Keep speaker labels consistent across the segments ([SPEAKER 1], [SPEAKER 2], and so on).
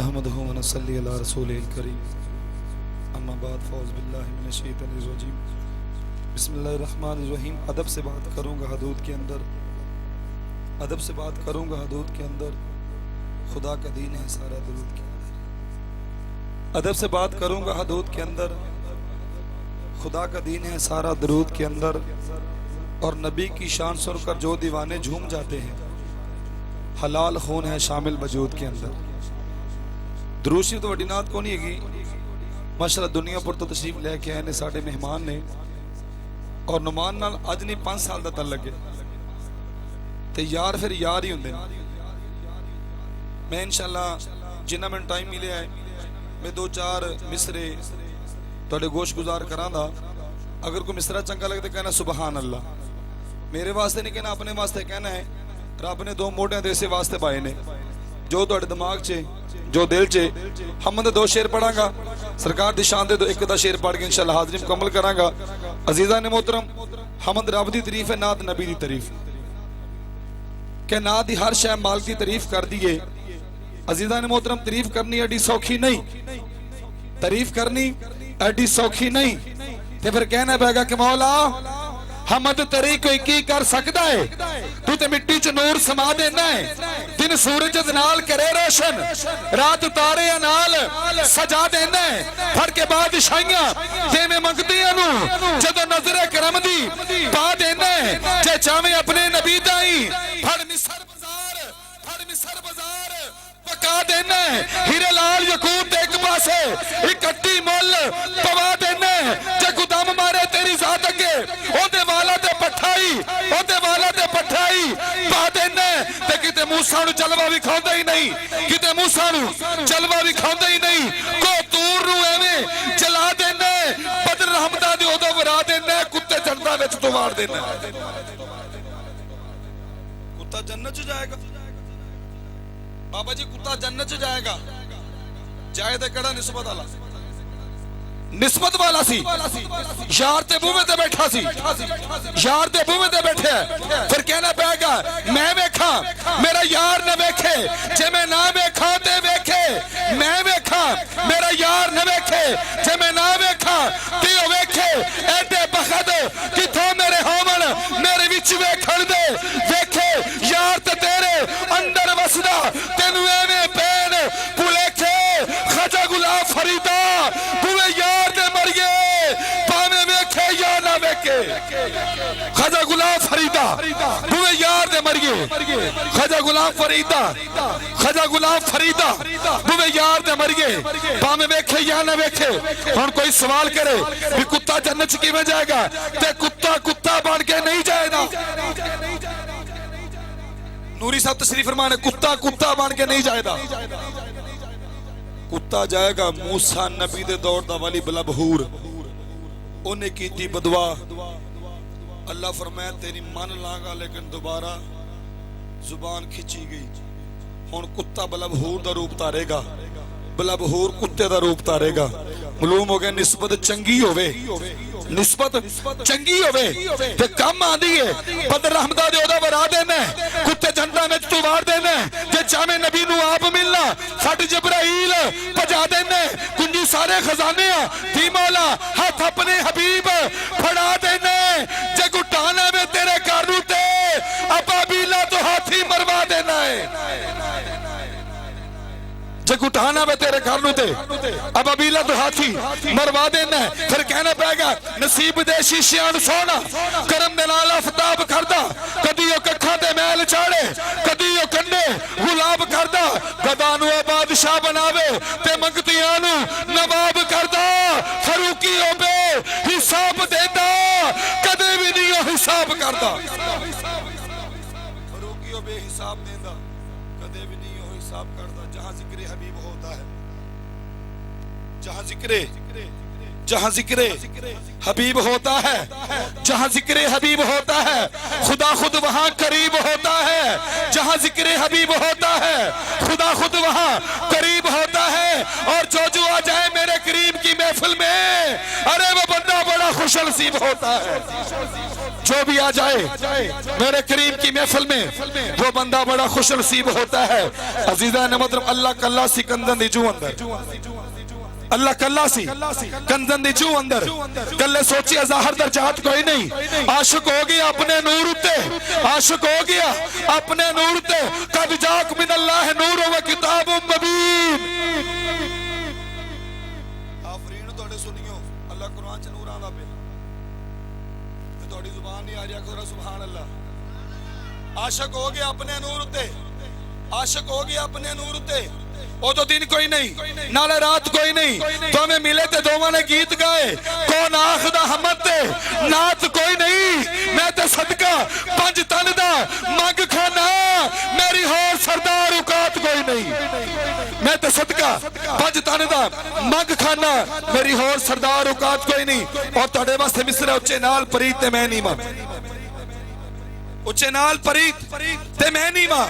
[SPEAKER 1] नहमदुहु व नसल्ली अला रसूलिल करीम अम्मा बाद फ़ौज़ बिल्लाहि मिनश शैतानिर रजीम बिस्मिल्लाहिर रहमानिर रहीम। अदब से बात करूँगा हदूद के अंदर, अदब से बात करूँगा हदूद के अंदर, खुदा का दीन है सारा दरूद के अंदर। अदब से बात करूँगा हदूद के अंदर, खुदा का दीन है सारा दरूद के अंदर। और नबी की शान सुनकर जो दीवाने झूम जाते हैं, हलाल खून है शामिल वजूद के अंदर। दरूद शरीफ तो वड्डी नात को नहीं हैगी माशाअल्लाह। दुनिया पर तो तशरीफ लेके आए ने साडे मेहमान ने, और नुमान नाल अज नहीं 5 साल का तलक है, तो यार फिर यार ही होंगे। मैं इंशाअल्लाह जिन्ना मैंने टाइम मिले है मैं 2-4 मिसरे तुहाडे गोश गुजार करांगा। अगर कोई मिसरा चंगा लगे तो कहना सुबहान अल्लाह। मेरे वास्ते नहीं कहना, अपने वास्ते कहना है। रब ने 2 मोढियां दे इसे वास्ते पाए ने, जो तुहाडे दिमाग च जो दिल च। हम 2 शेर पढ़ांगा सरकार दी शान दे, 2 एक दा शेर पढ़ के इंशाअल्लाह हाज़री मुकम्मल करांगा। अजीज़ा ने मोहतरम, हमद रब दी तारीफ है, नात नबी दी तारीफ के नात दी हर शय मालिक दी तारीफ कर दिए। अजीज़ा ने मोहतरम, तारीफ करनी एडी सौखी नहीं, तारीफ करनी एडी सौखी नहीं। ते फिर कहना पैगा कि मौला हमद तेरी कोई की कर सकता है, तू ते मिट्टी च नूर समा देना है। दिन सूरज नाल करे रोशन, रात तारे नाल सजा देना है। फड़ के बादशाहियां जिवें मंगदियां नू जदों नजरे करम दी पा देना है। जे चाहे अपने नबी दा ही फड़ मिसर बाजार पका देना है। हीरे लाल यकूत एक पासे इकट्ठी मुल पवा देना है। जे गुदाम मारे तेरी जात अगे ओदे वाला ते पठाई, ओदे वाला ते पठाई पा देना है। ते किते मूसा नू जलवा भी खांदा ही नहीं, किते मूसा नू जलवा भी खांदा ही नहीं। को तूर नू एवें जला देना है, बदर रहमता दी ओदों वरा देना है, कुत्ते जन्नत विच तो वार देना है। कुत्ता जन्नत च जाएगा बाबा जी, कुत्ता जन्नत च जाएगा। जाए तो कड़ा निस्बत वाला, निस्बत वाला सी। यार ते बूहे ते बैठा सी, यार ते बूहे ते बैठे। फिर कहना पेगा मैं वेखा मेरा यार न वेखे, जे मैं ना वेखा ते वेखे। मैं वेखा मेरा यार न वेखे, जे मैं ना वेखा ते ओ वेखे। एडे बखत किथों मेरे होवन मेरे विच वेखण दे। वेखे यार ते तेरे अंदर वसदा, तेनू एवें पैन भुलेखे। खजा गुलाब फरीदा बुवे यार दे मरिए, भावें वेखे या ना वेखे। खजा गुलाब फरीदा बुवे यार दे मरिए, खजा गुलाब फरीदा, खजा गुलाब फरीदा बुवे यार दे मरिए, भावें वेखे या ना वेखे। हुण कोई सवाल करे भी कुत्ता जन्नत च किवें जाएगा, ते कुत्ता कुत्ता बन के नहीं जाएगा। नूरी साहब तशरीफ फरमाने, कुत्ता कुत्ता बन के नहीं जाएगा। कुत्ता जाएगा मूसा नबी दे दौर दा वाली बलबहूर, उन्हें कीती बदवा। अल्लाह फरमाया तेरी मन लांगा, लेकिन दोबारा जुबान खिंची गई। हुण कुत्ता बलबहूर दा रूप धारेगा, बलबहूर कुत्ते दा रूप धारेगा। मालूम हो गया निस्बत चंगी होवे, निस्बत चंगी होवे ते कम आंदी है। बदर रहमता दे ओदा वरा देना, कुत्ते जन्नत में तू वार देना। जे चाहे नबी नू आप मिलना, फट जबराइल भजा देना। कुंजी सारे खजाने दी मौला, हाथ अपने हबीब फड़ा देना। जे गुटाना में तेरे घर नू ते अबाबीला तो हाथी मरवा देना है। जे गुटाना में तेरे घर नू ते अबाबीला तो हाथी मरवा देना है। फिर कहना पेगा नसीब दे शीशियां नू सोना, करम दे नाल आफताब करदा। कदी ओ कखां ते मैल चाड़े, कदी ओ कंडे गुलाब करदा। गदा नू बादशाह बनावे ते मंगतियां नू नवाब करदा। फरूकी होवे हिसाब देदा, कदे भी नहीं ओ हिसाब करदा। फरूकी होवे हिसाब देदा, कदे भी नहीं ओ हिसाब करदा। जहां जिक्र हबीब होता है, जहां जिक्र हबीब होता है, जहां जिक्र हबीब होता है, खुदा खुद वहां करीब होता है। जहां जिक्र हबीब होता है, खुदा खुद वहां करीब होता है। और जो आ जाए मेरे करीब की महफिल में, अरे वो बंदा बड़ा बड़ा खुश नसीब होता है। जो भी आ जाए मेरे करीम की महफिल में, वो बंदा बड़ा खुश नसीब होता है। अजीजा ने मतलब अल्लाह कल्ला सी कंदन दी जू अंदर, अल्लाह कल्ला सी कंदन दी जू अंदर कल्ले सोचिया ज़ाहिर दर्जात कोई नहीं। आशिक हो गया अपने नूर उते, आशिक हो गया अपने नूर उते। कद जाक मिन अल्लाह नूर व किताबुम मुबीन। आफरीन तोड़े सुनियो अल्लाह कुरान च नूर आंदा पे ते तोड़ी जुबान नहीं आ रही, आखो सुभान अल्लाह। आशिक हो गया अपने नूर उते, आशिक हो गया अपने नूर उते। ओ तो दिन कोई नहीं नाले रात कोई नहीं, तो हमें मिले थे दोवां ने गीत गाए। कौन आखदा हमत ते नात कोई नहीं, मैं ते सदका पंज तन दा मंग खाना, मेरी होर सरदार औकात कोई नहीं। मैं ते सदका पंज तन दा मंग खाना, मेरी होर सरदार औकात कोई नहीं। और तुहाडे वास्ते मिसरा उच्चे नाल परीत ते मैं नीमा, उच्चे नाल परीत ते मैं नीमा।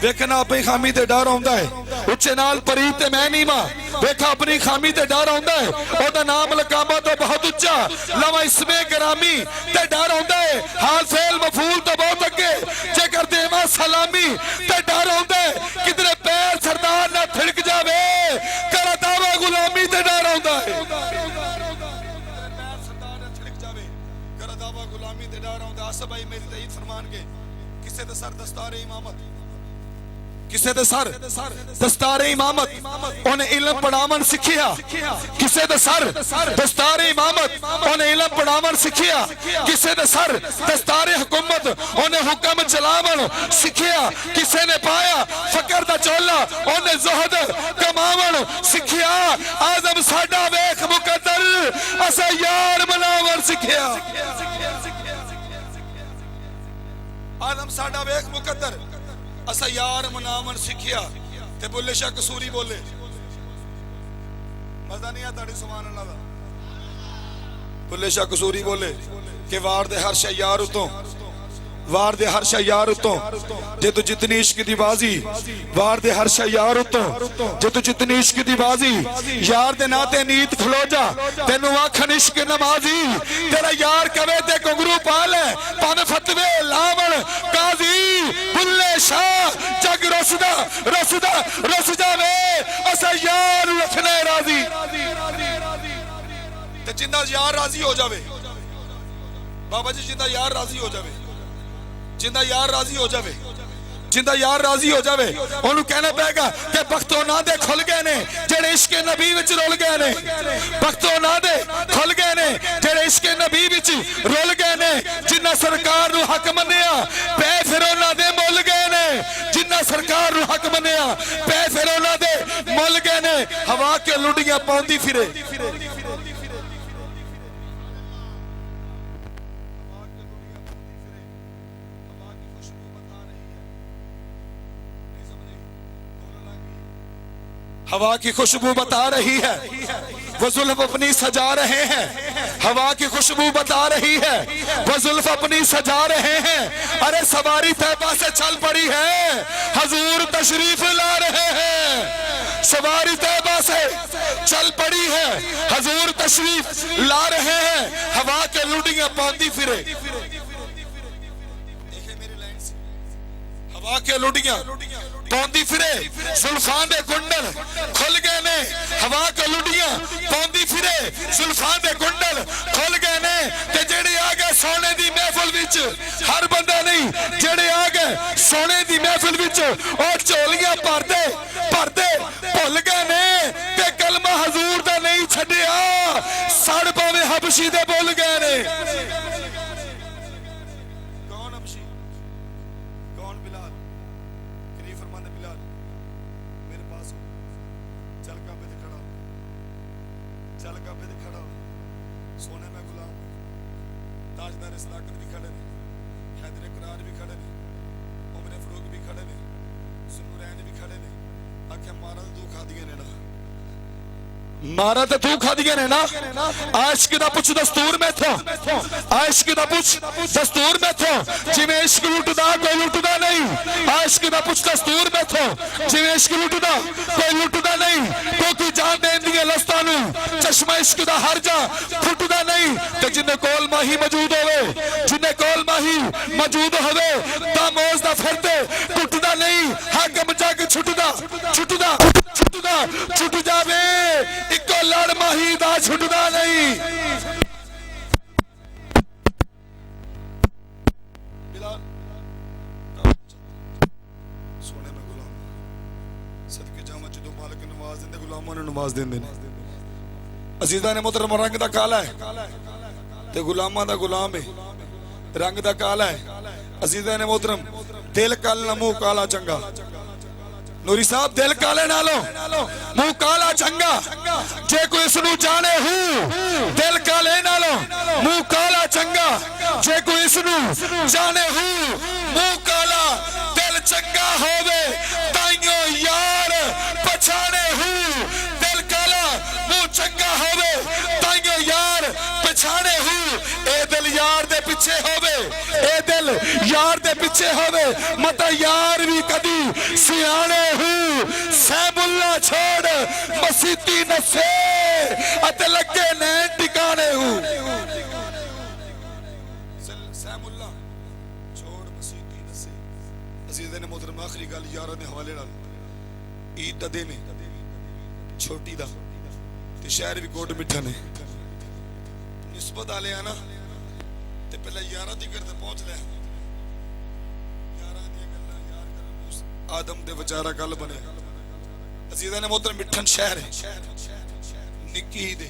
[SPEAKER 1] वेखना अपनी खामी ते डर आउंदा है, उच्चे नाल परीत ते मैं नीमा। वेखा अपनी खामी ते डर आउंदा है, ओदा नाम लकामा तो बहुत उच्चा, लवा इसमें ग्रामी ते डर आउंदा है। हाल फेल मफूल तो बहुत अगे, जे कर देवा सलामी ते डर आउंदा है। किधरे पैर सरदार ना थिड़क जावे, कर दावा गुलामी ते डर आउंदा है। भाई मेरी तईद फरमान के किसे दे सर दस्तार इमामत, किसे दे सर दस्तार इमामत ओने इल्म पढ़ावन सिखिया। किसे दे सर दस्तार इमामत ओने इल्म पढ़ावन सिखिया। किसे दे सर दस्तार हुकूमत ओने हुक्म चलावन सिखिया। किसे ने पाया फकर दा चोला ओने ज़ुहद कमावन सिखिया। आज़म साडा वेख मुकद्दर असा यार बनावन सिखिया। आदम साडा वेख मुकद्दर असा यार मनावन सिखिया। ते बुल्ले शाह कसूरी बोले मजा नहीं आता सुभान अल्लाह दा। बुल्ले शाह कसूरी बोले कि वार दे हर शै यार उतों, वार दे हर शै यार उतों, जे तू जितनी इश्क दी बाजी। वार दे हर शै यार उतों, जे तू जितनी इश्क दी बाजी। यार दे नाते नीत खलो जा, तेनू आखन इश्क नमाजी। तेरा यार कवे ते घुंघरू पा ले, भावे फतवे लावण काजी। बुल्ले शाह जग रसदा रसदा रस जावे, असा यार रखने राजी। ते जिंदा यार राजी हो जावे, बाबा जी जिंदा यार राजी हो जावे, जिंदा यार राजी हो जावे, जिंदा यार राजी हो जावे। ओनू कहना पेगा कि बख्तों ना दे खुल गए ने जेड़े इश्क नबी विच रुल गए ने। बख्तों ना दे खुल गए ने जेड़े इश्क नबी विच रुल गए ने। जिन्ना सरकार नू हक मन्निया पै फिर उन्हां दे मुल गए ने। जिन्ना सरकार नू हक मन्निया पै फिर उन्हां दे मुल गए ने। हवा के लुंडियां पाउंदी फिरे, हवा की खुशबू बता रही है, वो जुल्फ अपनी सजा रहे हैं। हवा की खुशबू बता रही है, वो जुल्फ अपनी सजा रहे हैं। अरे सवारी तैबा से चल पड़ी है, हजूर तशरीफ ला रहे हैं। सवारी तैबा से चल पड़ी है, हजूर तशरीफ ला रहे हैं। हवा के लुडियां पांदी फिरे, हवा के लुडियां पौंदी फिरे। जुल्फां दे कुंडल खुल गए ने, हवा के लुडियां पौंदी फिरे। जुल्फां दे कुंडल खुल गए ने। ते जेड़े आ गए सोने दी महफिल विच, हर बंदा नहीं, जेड़े आ गए सोने दी महफिल विच और झोलियां भरदे भरदे भुल गए ने। ते कलमा हजूर दा नहीं छड्डिया, सड़ पावे हबशी दे भुल गए ने। मारा तो तू खा दिया ने ना। आशिक दा पुछ दस्तूर में थो, आशिक दा पुछ दस्तूर में थो। जिवें इश्क लुटदा कोई लुटदा नहीं, आशिक दा पुछ दस्तूर में थो। जिवें इश्क लुटदा कोई लुटदा नहीं। तो की जान देन दी लस्तां नू चश्मा इश्क दा हर जा फुटदा नहीं ते जिन्ने कोल माही मौजूद होवे जिन्ने कोल माही मौजूद होवे तामोज दा फिरते टुटदा नहीं हाकम जग छुटदा छुटदा छुटदा छुट जावे इको लड़ माही दा छुटदा नहीं सोने में गुलाम सदके जावा जो मालिक नवाज देंदे गुलामां नूं नवाज देंदे ने अजीज़ां ने मोहतरम रंग दा काला है ते गुलामां दा गुलाम है रंग दा काला है अजीज़ां ने मोहतरम दिल काला मुंह काला चंगा नूरी साहब दिल काले नालों मुंह काला चंगा जे कोई इसनू जाने हूं दिल काले नालों मुंह काला चंगा जे कोई इसनू जाने हूं मुंह काला दिल चंगा होवे ताइयो यार पछाणे हूं दिल काला मुंह चंगा होवे ताइयो यार पछाणे हूं ए दिल यार दे पीछे होवे ए दिल यार दे पीछे होवे मत यार भी कदी सियाणे हूं सैमुल्ला छोड़ मसीती नसे अते लगे ने टिकाने हूं सैमुल्ला छोड़ मसीती नसे अजीज़ ने मोहतरम आखिरी गल यारां दे हवाले नाल ईद दा दिन छोटी दा ते शहर भी कोट मिठा ने निस्बत आले आना ते पहले यारां दी करते पहुंच ले यारां दी गल्लां यार कर आदम दे बेचारा कल बने अजीज़ां ने मोहतरम मिठन शहर है निक्की ईद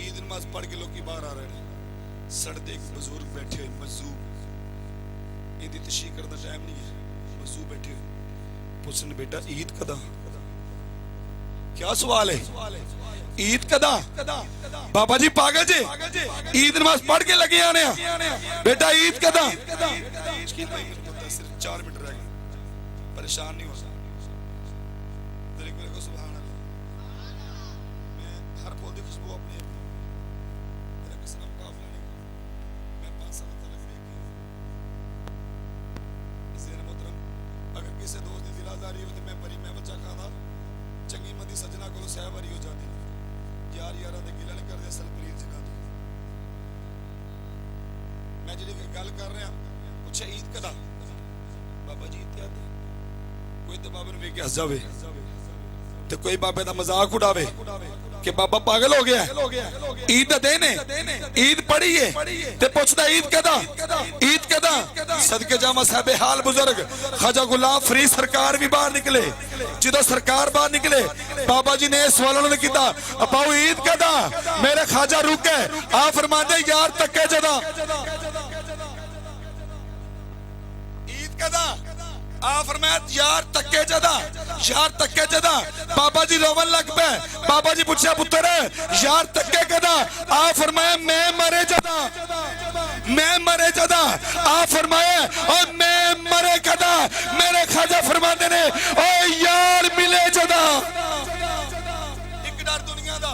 [SPEAKER 1] ईद नमाज पढ़ के लोग बाहर आ रहे हैं सड़ते एक बुजुर्ग बैठे हुए मजूब इहदी तशरीह करने का टाइम नहीं है मजूब बैठे हुए पूछने बेटा ईद कदा क्या सवाल है ईद कदा बाबा जी पागल जी ईद नमाज पढ़ के लगे आने बेटा ईद कदा सिर्फ 4 मिनट रह गए परेशान नहीं हो सुभान अल्लाह मैं हर पौधे खुशबू अपनी मेरा किसी नाम काफिला नहीं मैं 5 साल तक देख इसे मोहतरम अगर किसी दोस्त की दिलादारी हो तो मैं बड़ी मैं बच्चा खादा चंगी मंदी सजना को सहबारी हो जाती यार यारा दे गिला नहीं करदे असल प्लीज जिना मैं जेडी गल कर रहा पूछे ईद कदा बाबा जी इत्यादि कोई तो बाबे नूं वेख के हस जावे ते कोई बाबे दा मजाक उड़ावे कि बाबा पागल हो गया ईद दा दिन है ईद पढ़ी है ते पुछदा ईद कदा सदके जावा साहब हाल बुजुर्ग ख्वाजा गुलाम फरीद सरकार भी बाहर निकले जो सरकार बाहर निकले बाबा जी ने सवालों ने किया अपाऊ ईद कदा मेरे ख्वाजा रुक गए आ फरमाते यार तक्के जदा ईद कदा आ फरमाया यार तक्के जदा बाबा जी रोवन लग पे बाबा जी पूछा पुत्र यार तक्के कदा आ फरमाया मैं मरे जदा आ फरमाया और मैं मरे कदा मेरे ख्वाजा फरमाते ने ओ यार मिले जदा एक डर दुनिया दा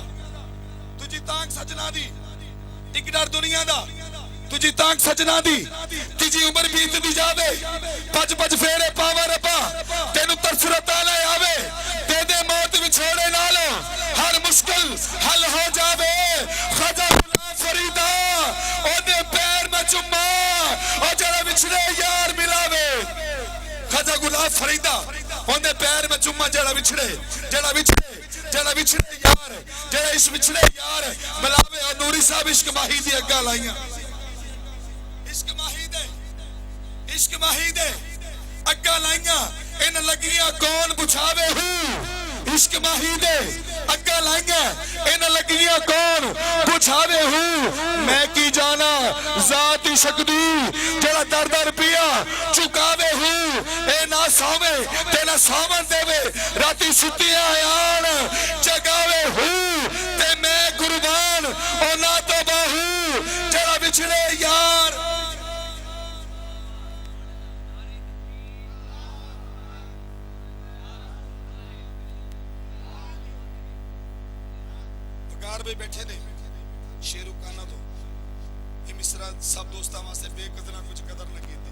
[SPEAKER 1] तुझी तांग सजना दी एक डर दुनिया दा तुझी तांग सजना दी तुझी उम्र बीतदी जावे पज फेरे पावा रब्बा तेनू तरसरत आले आवे दे दे मौत विछोड़े नाल हर मुश्किल हल हो जावे ख्वाजा गुलाम फरीदा ओदे पैर में चुम्मा ओ जरा विछड़े यार मिलावे ख्वाजा गुलाम फरीदा ओदे पैर में चुम्मा जरा विछड़े यार जरा इस विछड़े यार मिलावे और नूरी साहब इश्क माही दी अग्गा लाइयां इश्क माही दे अग्गा लाइयां इन लगियां कौन बुझावे हूं इश्क माही दे अग्गा लाइयां इन लगियां कौन बुझावे हूं मैं की जाना जात इश्क दी जेड़ा दर दर पिया चुकावे हूं ए ना सावे ते ना सावन देवे राती सुतियां आन जगावे हूं ते मैं कुर्बान ओ ना तो बाहू जेड़ा बिछड़े यार बैठे ने शेरू काना तो ये मिसरा सब दोस्तां वास्ते बेकदरा कुछ कदर न कीती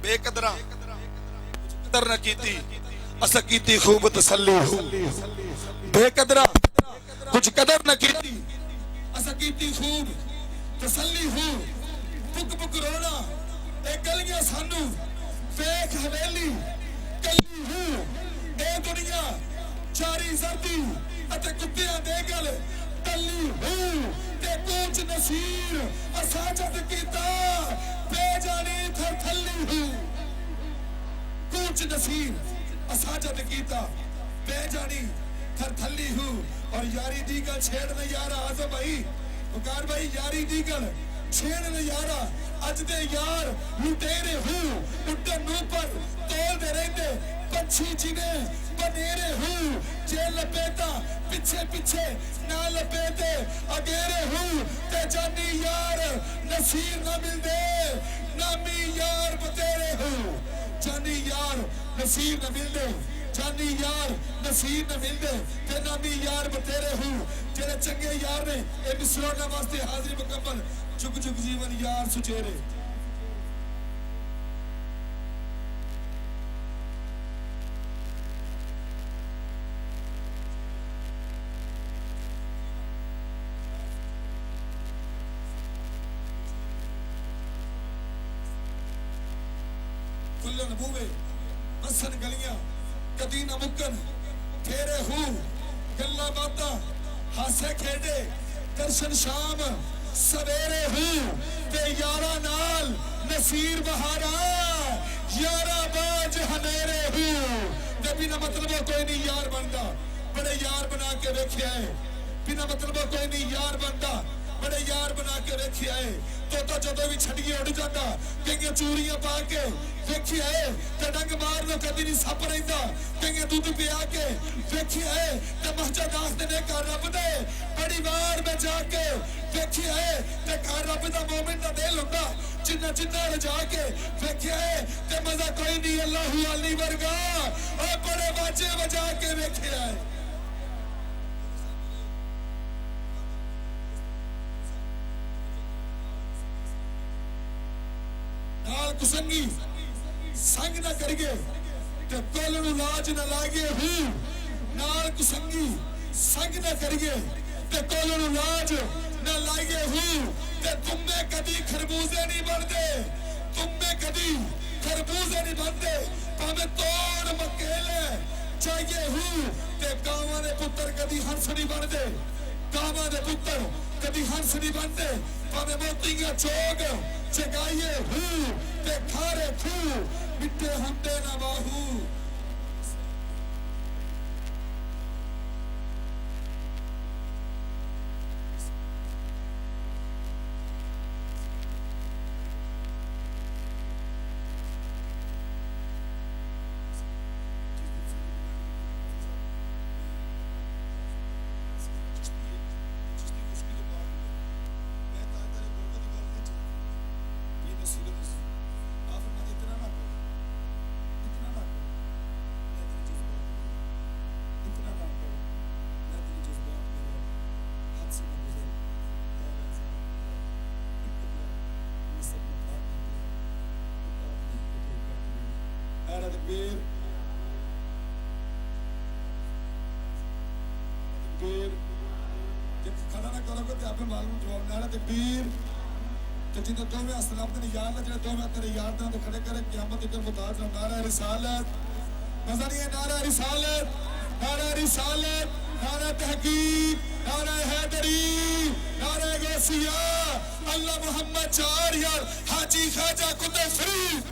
[SPEAKER 1] बेकदरा कुछ कदर न कीती असा कीती खूब तसल्ली बेकदरा कुछ कदर न की असा कीती खूब तसल्ली हो बुक बुक रोना ए गलियां सानू वेख हवेली कली हो ए दुनिया चारी सर्दी अते कुत्तियां दे गल टल्ली हो ते कूच नसीर असा जद कीता बेजानी थरथल्ली हो कूच नसीर असा जद कीता बेजानी थरथल्ली हो और यारी दी गल छेड़ने यारा आजम भाई पुकार भाई यारी दी गल छेड़ने यारा अज दे यार लुटेरे हो उड्डन ऊपर तोल दे रहंदे पंछी जिने बनेरे हो जे लपेटा पीछे पीछे ना लपेटे अगेरे हो ते जानी यार नसीर ना मिलदे नामी यार बतेरे हो जानी यार नसीर न मिलदे जानी यार नसीर न मिलदे ते नामी यार बतेरे हो जेड़े चंगे यार ने ए मिसरोना वास्ते हाजिरी मुकम्मल चुग चुग जीवन यार सुचेरे खुलन बूवे बसन गलियां कदी न मुकन फेरे हो गल्ला बाता हासे खेडे दर्शन शाम सवेरे हो ते यारा नाल नसीर बहारा यारा बाज हनेरे हो ते बिना मतलब कोई नहीं यार बनता बड़े यार बना के वेख्या है बिना मतलब कोई नहीं यार बनता बड़े यार बना के वेख्या है तो जदों भी छड़िए उड़ जाता कई चूड़ियां पा के वेख्या है ते डंग मार लो कदी नहीं सप रहिंदा कई दूध पिया के वेख्या है ते मस्जिद आखदे ने घर रब दे बड़ी वार में जाके वेख्या है ते घर रब दा मोमिन दा दिल हुंदा जिन्ना जिन्ना रजा के वेख्या है ते मजा कोई नहीं अल्लाहु अली वर्गा ओ बड़े बाजे बजा के वेख्या है नाल कुसंगी संग न करिए ते कोल नु लाज न लागे हूं नाल कुसंगी संग न करिए ते कोल नु लाज न लागे हूं ते तुम में कदी खरबूजे नहीं बनदे तुम में कदी खरबूजे नहीं बनदे भावे तोड़ मकेले चाहिए हूं ते कावां दे पुत्र कदी हंस नहीं बनदे कावां दे पुत्र कदी हंस नहीं बनदे भावे मोतियां चोग जगाइए हूं ते खारे खू मिट्टे हुंदे ना बाहू जिन्हें दोवें असलाम तेरे यार ने जिन्हें दोवें तेरे यार ने खड़े करे क़यामत के मुताज नारा रिसालत मजा नहीं है नारा रिसालत नारा तहकीक नारा हैदरी नारा गौसिया अल्लाह मोहम्मद चार यार हाजी ख्वाजा कुतुब फरीद